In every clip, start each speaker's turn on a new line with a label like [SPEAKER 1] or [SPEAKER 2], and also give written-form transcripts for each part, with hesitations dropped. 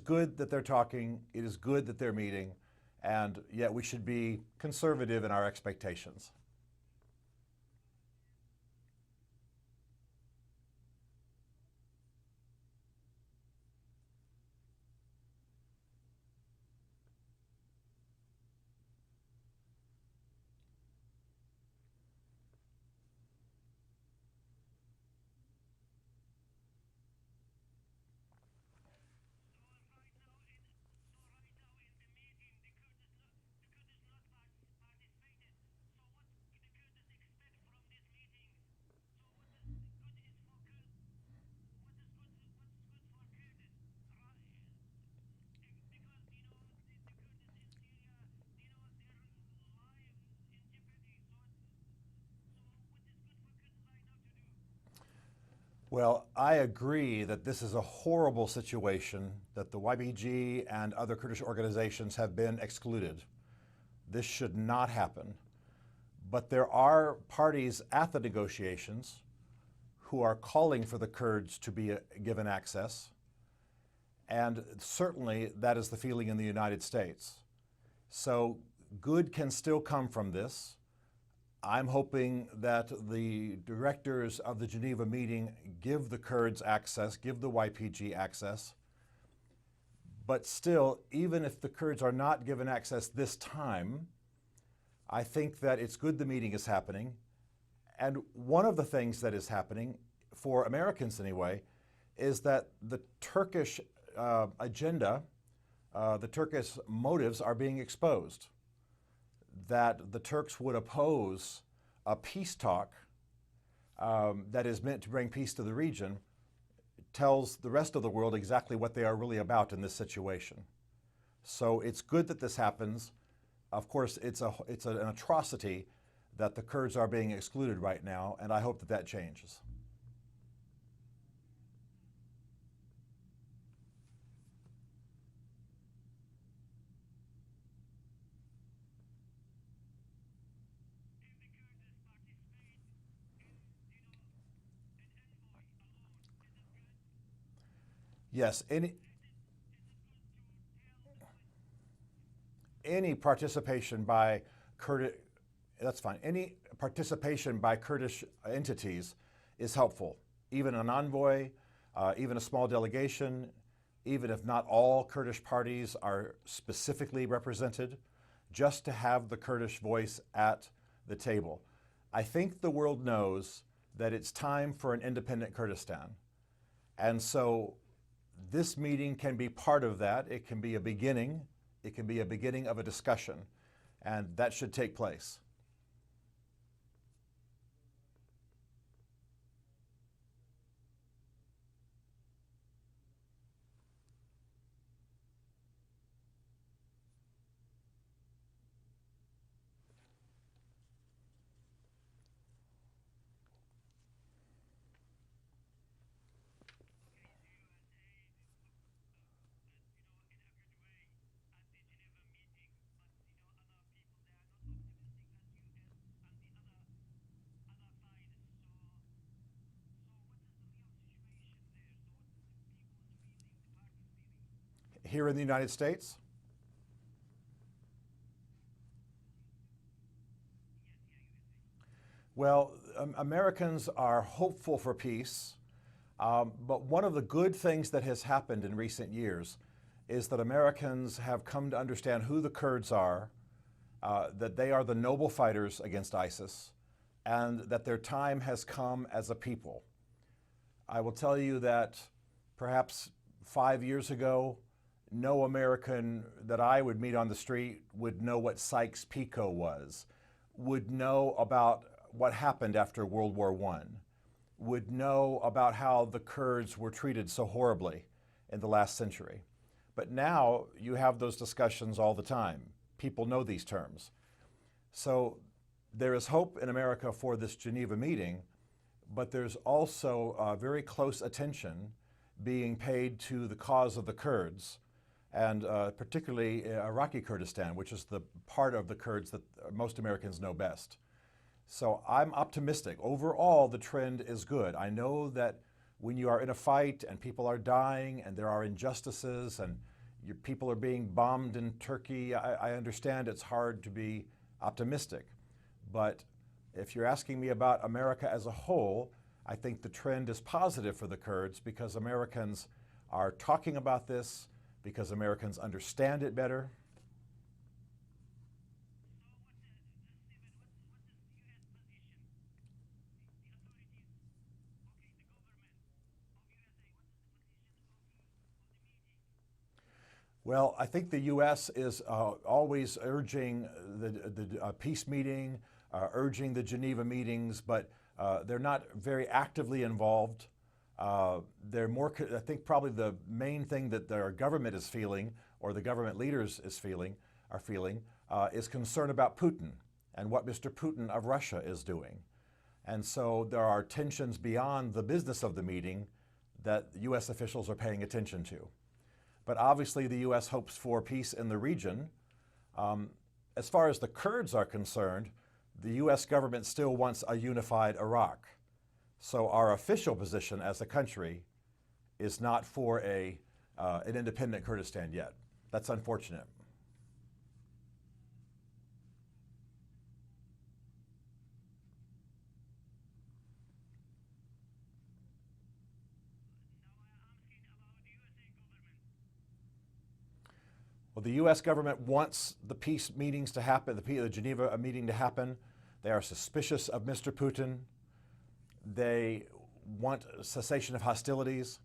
[SPEAKER 1] good that they're talking. It is good that they're meeting. And yet we should be conservative in our expectations. Well, I agree that this is a horrible situation, that the YPG and other Kurdish organizations have been excluded. This should not happen. But there are parties at the negotiations who are calling for the Kurds to be given access. And certainly that is the feeling in the United States. So good can still come from this. I'm hoping that the directors of the Geneva meeting give the Kurds access, give the YPG access. But still, even if the Kurds are not given access this time, I think that it's good the meeting is happening. And one of the things that is happening, for Americans anyway, is that the Turkish agenda, the Turkish motives are being exposed. That the Turks would oppose a peace talk that is meant to bring peace to the region tells the rest of the world exactly what they are really about in this situation. So it's good that this happens. Of course, it's an atrocity that the Kurds are being excluded right now, and I hope that that changes. Yes, any participation by Kurdish, that's fine. Any participation by Kurdish entities is helpful. Even an envoy, even a small delegation, even if not all Kurdish parties are specifically represented, just to have the Kurdish voice at the table. I think the world knows that it's time for an independent Kurdistan. And so this meeting can be part of that. It can be a beginning. It can be a beginning of a discussion, and that should take place. Here in the United States? Well, Americans are hopeful for peace, but one of the good things that has happened in recent years is that Americans have come to understand who the Kurds are, that they are the noble fighters against ISIS, and that their time has come as a people. I will tell you that perhaps 5 years ago, no American that I would meet on the street would know what Sykes-Picot was, would know about what happened after World War I, would know about how the Kurds were treated so horribly in the last century. But now you have those discussions all the time. People know these terms. So there is hope in America for this Geneva meeting, but there's also very close attention being paid to the cause of the Kurds, and particularly Iraqi Kurdistan, which is the part of the Kurds that most Americans know best. So I'm optimistic. Overall, the trend is good. I know that when you are in a fight and people are dying and there are injustices and Your people are being bombed in Turkey. I understand it's hard to be optimistic, but if you're asking me about America as a whole, I think the trend is positive for the Kurds because Americans are talking about this, because Americans understand it better. Well, I think the U.S. is always urging the peace meeting, urging the Geneva meetings, but they're not very actively involved. They're more, I think probably the main thing that their government is feeling, or the government leaders are feeling, is concern about Putin and what Mr. Putin of Russia is doing. And so there are tensions beyond the business of the meeting that U.S. officials are paying attention to. But obviously the U.S. hopes for peace in the region. As far as the Kurds are concerned, the U.S. government still wants a unified Iraq. So our official position as a country is not for an independent Kurdistan yet. That's unfortunate. Well, the U.S. government wants the peace meetings to happen, the Geneva meeting to happen. They are suspicious of Mr. Putin. They want cessation of hostilities.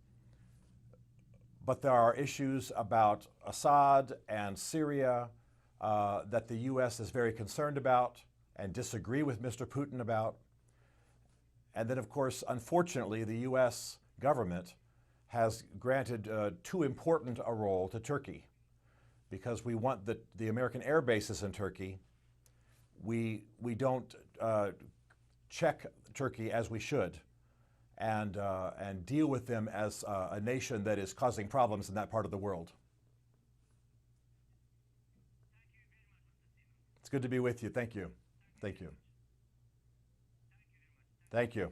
[SPEAKER 1] But there are issues about Assad and Syria that the U.S. is very concerned about and disagree with Mr. Putin about. And then, of course, unfortunately, the U.S. government has granted too important a role to Turkey. Because we want the American air bases in Turkey, we don't check Turkey as we should, and deal with them as a nation that is causing problems in that part of the world. It's good to be with you. Thank you. Thank you. Thank you.